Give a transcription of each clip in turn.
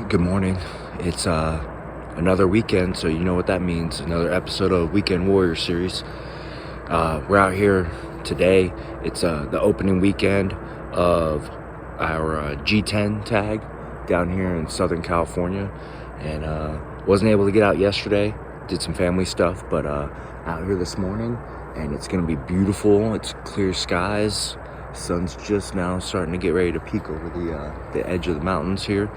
Good morning. It's another weekend, so you know what that means. Another episode of Weekend Warrior series. We're out here today. It's the opening weekend of our G10 tag down here in Southern California, and wasn't able to get out yesterday. Did some family stuff, but out here this morning, and it's gonna be beautiful. It's clear skies. Sun's just now starting to get ready to peek over the edge of the mountains here,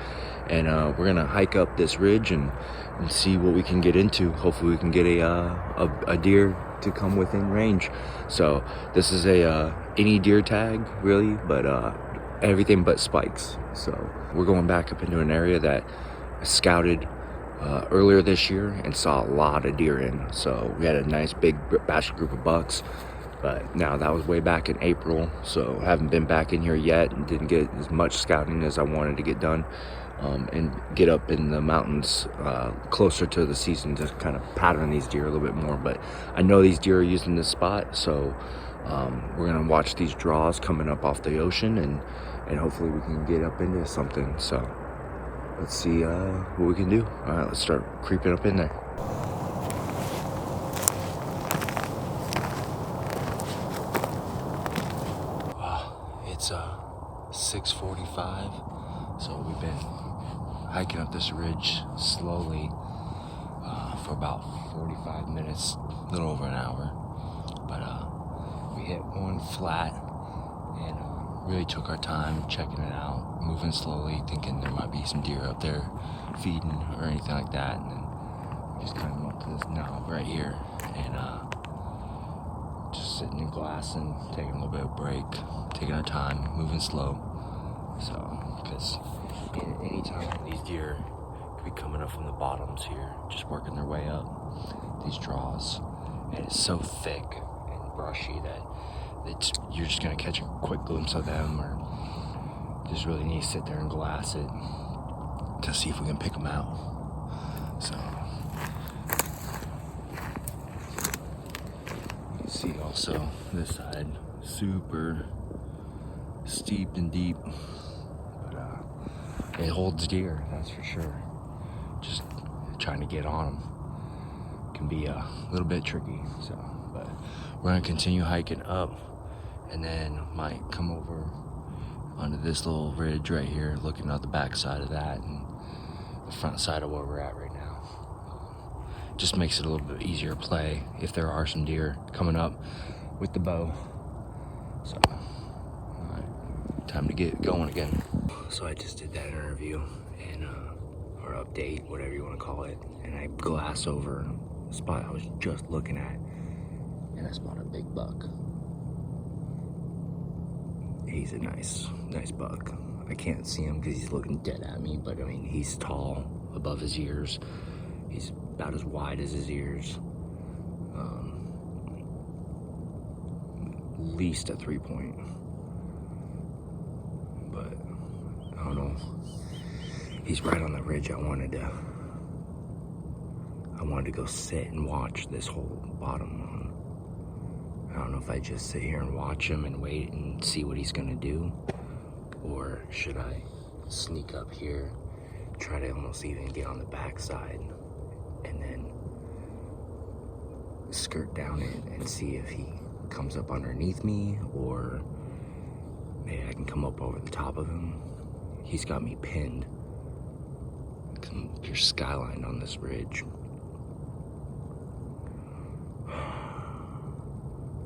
and we're gonna hike up this ridge and see what we can get into. Hopefully we can get a deer to come within range. So this is a any deer tag really, but everything but spikes. So we're going back up into an area that I scouted earlier this year and saw a lot of deer in. So we had a nice big bachelor group of bucks. But now that was way back in April, so haven't been back in here yet and didn't get as much scouting as I wanted to get done, and get up in the mountains closer to the season to kind of pattern these deer a little bit more. But I know these deer are using this spot, so we're gonna watch these draws coming up off the ocean, and hopefully we can get up into something. So let's see what we can do. All right, let's start creeping up in there. It's 6:45, so we've been hiking up this ridge slowly for about 45 minutes, a little over an hour. But we hit one flat and really took our time checking it out, moving slowly, thinking there might be some deer up there feeding or anything like that. And then we just kind of went to this knob right here and just sitting and glassing, taking a little bit of break, taking our time, moving slow. So, because any time these deer could be coming up from the bottoms here, just working their way up these draws, and it's so thick and brushy that you're just gonna catch a quick glimpse of them, or just really need to sit there and glass it to see if we can pick them out. So. See also this side, super steep and deep, but it holds deer, that's for sure. Just trying to get on them can be a little bit tricky. So, but we're gonna continue hiking up, and then might come over onto this little ridge right here, looking at the back side of that and the front side of where we're at right now. Just makes it a little bit easier play if there are some deer coming up with the bow. So, all right, time to get going again. So I just did that interview and or update, whatever you want to call it, and I glassed over the spot I was just looking at, and I spotted a big buck. He's a nice buck. I can't see him because he's looking dead at me, but I mean, he's tall above his ears. He's about as wide as his ears. At least a 3-point. But I don't know. He's right on the ridge I wanted to go sit and watch this whole bottom one. I don't know if I just sit here and watch him and wait and see what he's gonna do, or should I sneak up here, try to almost even get on the backside, and then skirt down it and see if he comes up underneath me, or maybe I can come up over the top of him. He's got me pinned. Pure skyline on this ridge.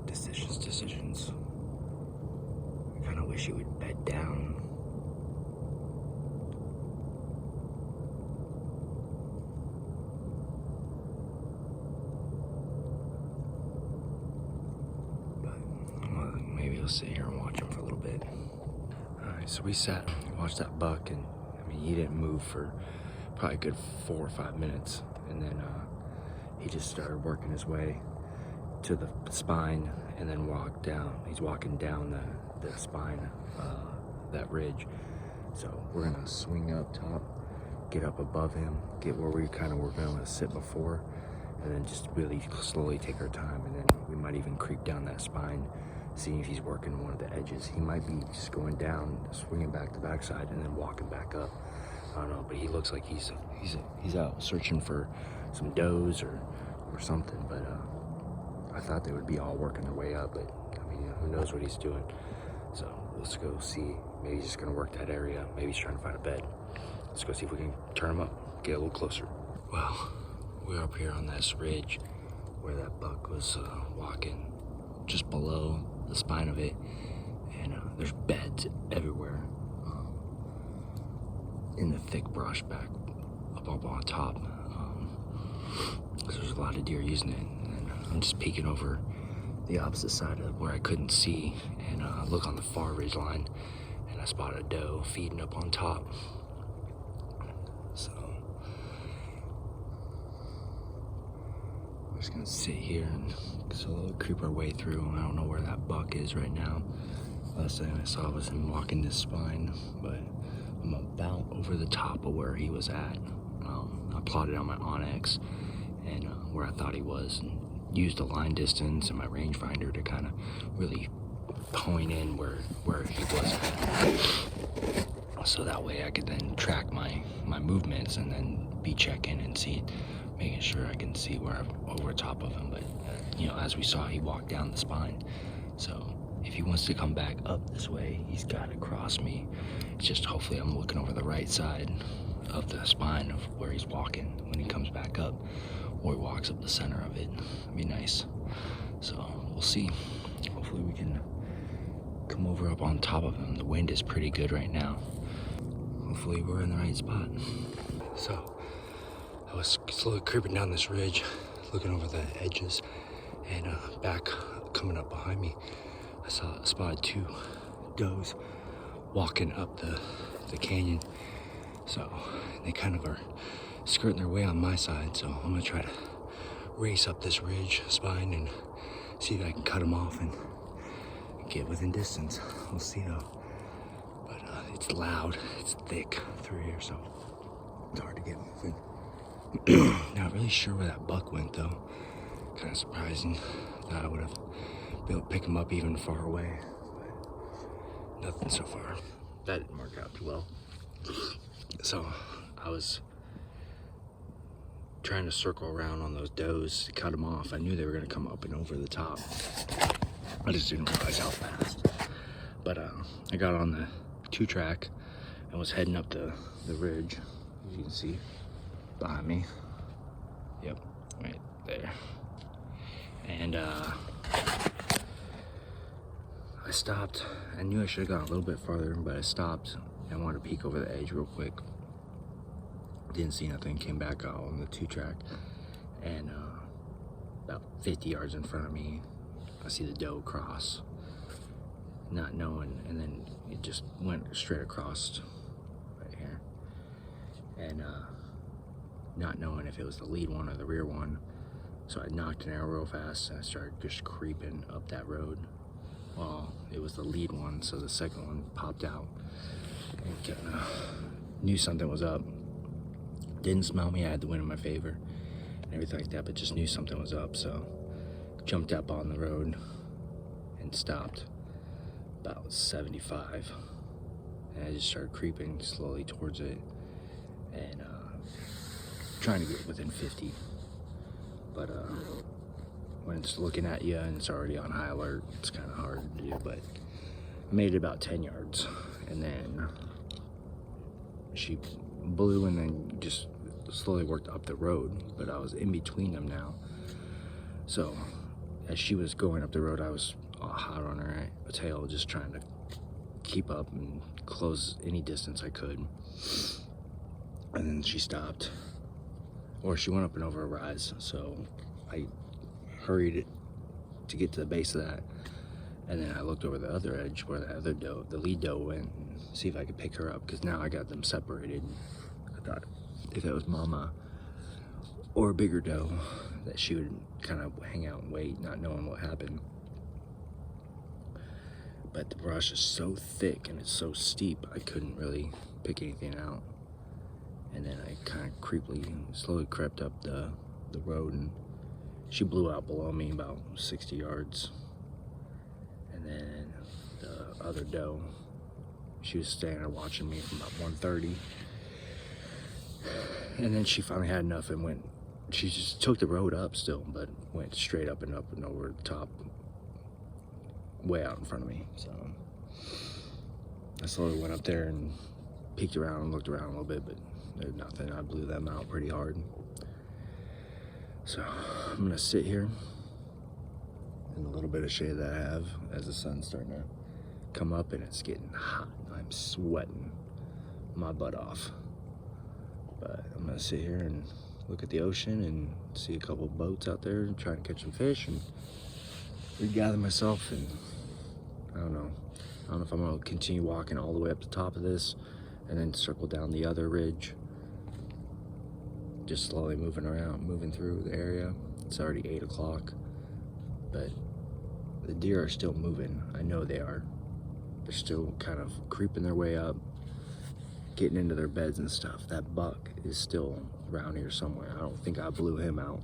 Decisions. I kind of wish he would bed down. Maybe I'll sit here and watch him for a little bit. Alright, so we sat and watched that buck, and I mean, he didn't move for probably a good 4 or 5 minutes, and then he just started working his way to the spine and then walked down. He's walking down the spine, that ridge. So we're gonna swing up top, get up above him, get where we kind of were gonna sit before, and then just really slowly take our time, and then we might even creep down that spine, seeing if he's working one of the edges. He might be just going down, swinging back the backside, and then walking back up. I don't know, but he looks like he's out searching for some does or something. But I thought they would be all working their way up, but I mean, who knows what he's doing. So let's go see. Maybe he's just gonna work that area. Maybe he's trying to find a bed. Let's go see if we can turn him up, get a little closer. Well, we're up here on this ridge where that buck was walking, just below the spine of it, and there's beds everywhere in the thick brush back up on top. There's a lot of deer using it, and I'm just peeking over the opposite side of where I couldn't see, and look on the far ridge line, and I spotted a doe feeding up on top. So we're just gonna sit here and slowly creep our way through. I don't know where that buck is right now. Last thing I saw was him walking this spine, but I'm about over the top of where he was at. I plotted on my Onyx and where I thought he was, and used the line distance and my rangefinder to kind of really point in where he was at. So that way I could then track my movements and then be checking and making sure I can see where I'm over top of him. But you know, as we saw, he walked down the spine. So if he wants to come back up this way, he's got to cross me. It's just hopefully I'm looking over the right side of the spine of where he's walking when he comes back up, or he walks up the center of it. It'd be nice. So we'll see. Hopefully we can come over up on top of him. The wind is pretty good right now. Hopefully we're in the right spot. So I was slowly creeping down this ridge, looking over the edges, and back coming up behind me, I spotted two does walking up the canyon. So they kind of are skirting their way on my side. So I'm gonna try to race up this ridge spine and see if I can cut them off and get within distance. We'll see though. But it's loud, it's thick through here, so it's hard to get moving. Not really sure where that buck went though. Kind of surprising. Thought I would have been able to pick him up even far away, but nothing so far. That didn't work out too well. So I was trying to circle around on those does to cut them off. I knew they were going to come up and over the top. I just didn't realize how fast. But I got on the 2-track and was heading up the ridge, as you can see behind me. Yep, right there. And I stopped. I knew I should have gone a little bit farther, but I stopped. I wanted to peek over the edge real quick. Didn't see nothing, came back out on the 2-track, and about 50 yards in front of me, I see the doe cross, not knowing, and then it just went straight across right here, and not knowing if it was the lead one or the rear one. So I knocked an arrow real fast and I started just creeping up that road. Well, it was the lead one, so the second one popped out and kinda knew something was up. Didn't smell me, I had the wind in my favor and everything like that, but just knew something was up. So jumped up on the road and stopped about 75, and I just started creeping slowly towards it and trying to get within 50. But when it's looking at you and it's already on high alert, it's kind of hard to do. But I made it about 10 yards, and then she blew and then just slowly worked up the road, but I was in between them now. So as she was going up the road, I was hot on her tail, just trying to keep up and close any distance I could. And then she stopped, or she went up and over a rise, so I hurried it to get to the base of that, and then I looked over the other edge where the other doe, the lead doe, went, and see if I could pick her up, because now I got them separated. I thought if that was mama or a bigger doe, that she would kind of hang out and wait, not knowing what happened. But the brush is so thick and it's so steep, I couldn't really pick anything out. And then I kind of slowly crept up the road, and she blew out below me about 60 yards. And then the other doe, she was standing there watching me from about 130. And then she finally had enough and went, she just took the road up still, but went straight up and over the top, way out in front of me. So I slowly went up there and peeked around and looked around a little bit, but there's nothing. I blew them out pretty hard. So I'm gonna sit here in a little bit of shade that I have as the sun's starting to come up and it's getting hot. I'm sweating my butt off. But I'm gonna sit here and look at the ocean and see a couple of boats out there and try to catch some fish and regather myself. And I don't know if I'm gonna continue walking all the way up the top of this and then circle down the other ridge, just slowly moving around, moving through the area. It's already 8 o'clock, but the deer are still moving. I know they are. They're still kind of creeping their way up, getting into their beds and stuff. That buck is still around here somewhere. I don't think I blew him out.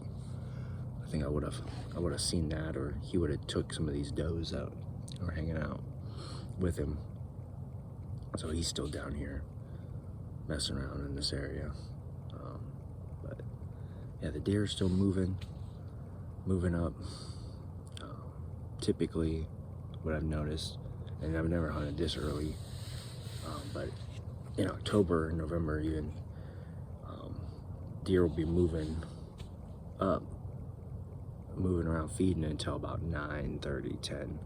I think I would have seen that, or he would have took some of these does out or hanging out with him. So he's still down here messing around in this area. But yeah, the deer are still moving up. Typically what I've noticed, and I've never hunted this early, but in October and November even, deer will be moving up, moving around feeding until about 9:30, 10.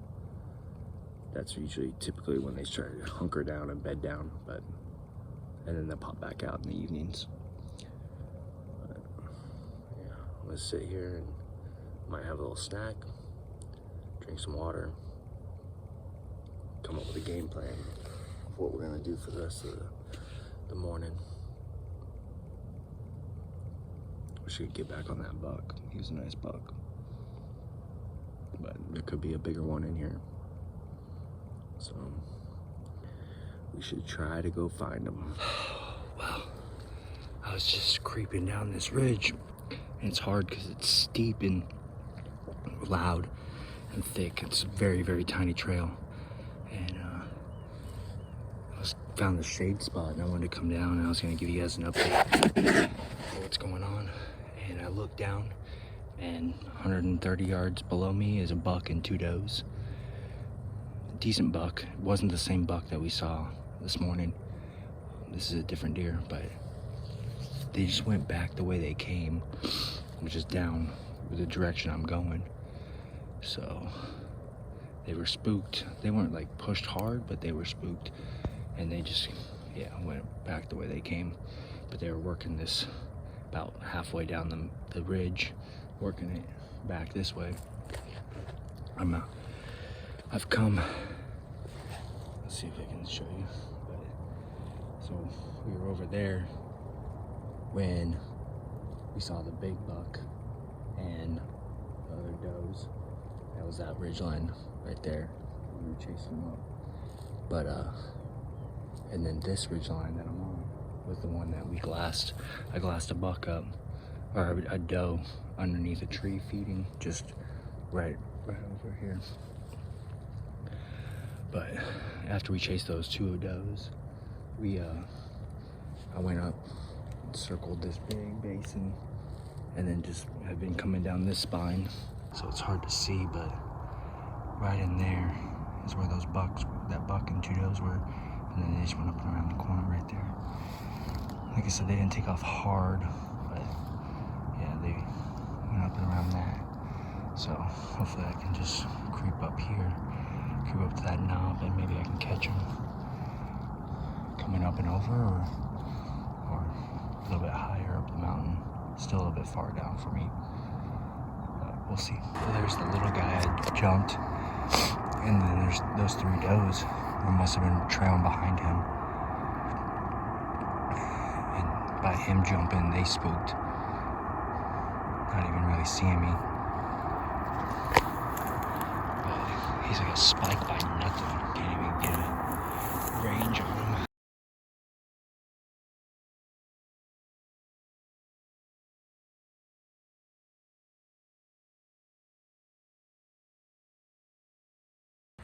That's usually typically when they start to hunker down and bed down, and then they'll pop back out in the evenings. But, yeah, let's sit here and might have a little snack, drink some water, come up with a game plan of what we're gonna do for the rest of the morning. We should get back on that buck. He was a nice buck, but there could be a bigger one in here, so we should try to go find him. Well, I was just creeping down this ridge, and it's hard because it's steep and loud and thick. It's a very, very tiny trail, and I found the shade spot, and I wanted to come down, and I was going to give you guys an update of what's going on. And I looked down, and 130 yards below me is a buck and 2 does. Decent buck. It wasn't the same buck that we saw this morning. This is a different deer, but they just went back the way they came, which is down the direction I'm going. So they were spooked. They weren't like pushed hard, but they were spooked, and they just, yeah, went back the way they came. But they were working this about halfway down the ridge, working it back this way. I've come, let's see if I can show you. So we were over there when we saw the big buck and the other does. That was that ridgeline right there. We were chasing them up. But and then this ridgeline that I'm on was the one that I glassed a buck up, or a doe underneath a tree feeding, just right over here. But after we chased those 2 does, I went up, circled this big basin, and then just have been coming down this spine, so it's hard to see, but right in there is where that buck and 2 does were, and then they just went up and around the corner right there. Like I said, they didn't take off hard, but yeah, they went up and around that. So hopefully I can just creep up here, creep up to that knob, and maybe I can catch them coming up and over, or a little bit higher up the mountain. Still a little bit far down for me, but we'll see. There's the little guy I jumped, and then there's those 3 does. I must have been trailing behind him, and by him jumping, they spooked, not even really seeing me. He's like a spike by nothing. Can't even get a range on him.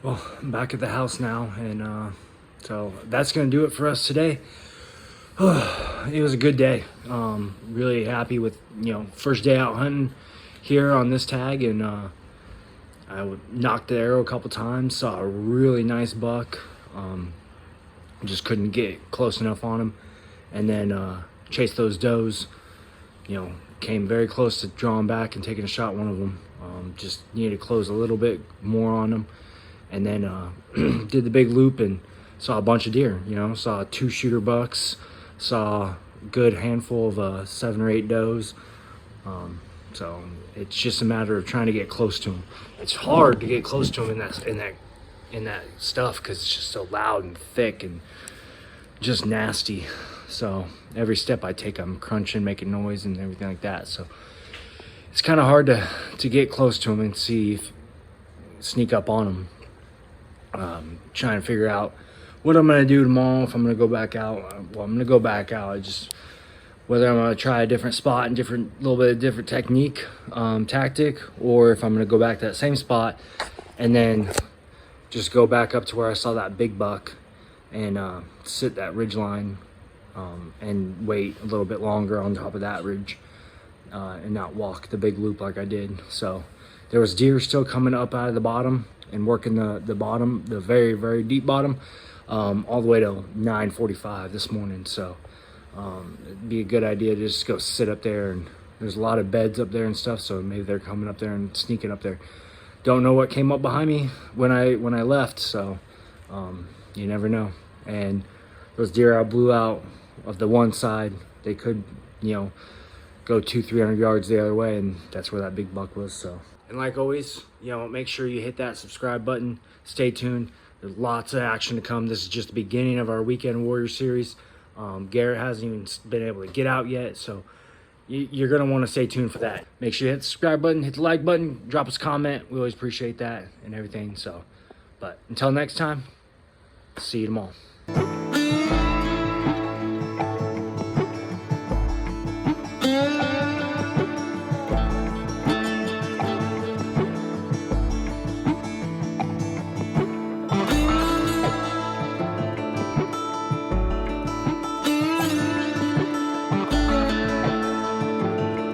Well, I'm back at the house now, and so that's gonna do it for us today. It was a good day. Really happy with, first day out hunting here on this tag, and knocked the arrow a couple times, saw a really nice buck. Just couldn't get close enough on him, and then chased those does. Came very close to drawing back and taking a shot at one of them. Just needed to close a little bit more on them, and then did the big loop and saw a bunch of deer. Saw 2 shooter bucks, saw a good handful of 7 or 8 does. So it's just a matter of trying to get close to them. It's hard to get close to them in that stuff because it's just so loud and thick and just nasty. So every step I take, I'm crunching, making noise and everything like that. So it's kind of hard to get close to them and sneak up on them. Trying to figure out what I'm gonna do tomorrow, if I'm gonna go back out. Well, I'm gonna go back out. Whether I'm gonna try a different spot and little bit of different technique, tactic, or if I'm gonna go back to that same spot and then just go back up to where I saw that big buck and sit that ridge line and wait a little bit longer on top of that ridge and not walk the big loop like I did. So there was deer still coming up out of the bottom and working the bottom, the very, very deep bottom, all the way to 9:45 this morning. So it'd be a good idea to just go sit up there, and there's a lot of beds up there and stuff, so maybe they're coming up there and sneaking up there. Don't know what came up behind me when I left, so you never know. And those deer I blew out of the one side, they could go 200-300 yards the other way, and that's where that big buck was. So, and like always, make sure you hit that subscribe button. Stay tuned. There's lots of action to come. This is just the beginning of our Weekend Warrior series. Garrett hasn't even been able to get out yet, so you're going to want to stay tuned for that. Make sure you hit the subscribe button, hit the like button, drop us a comment. We always appreciate that and everything. So, but until next time, see you tomorrow.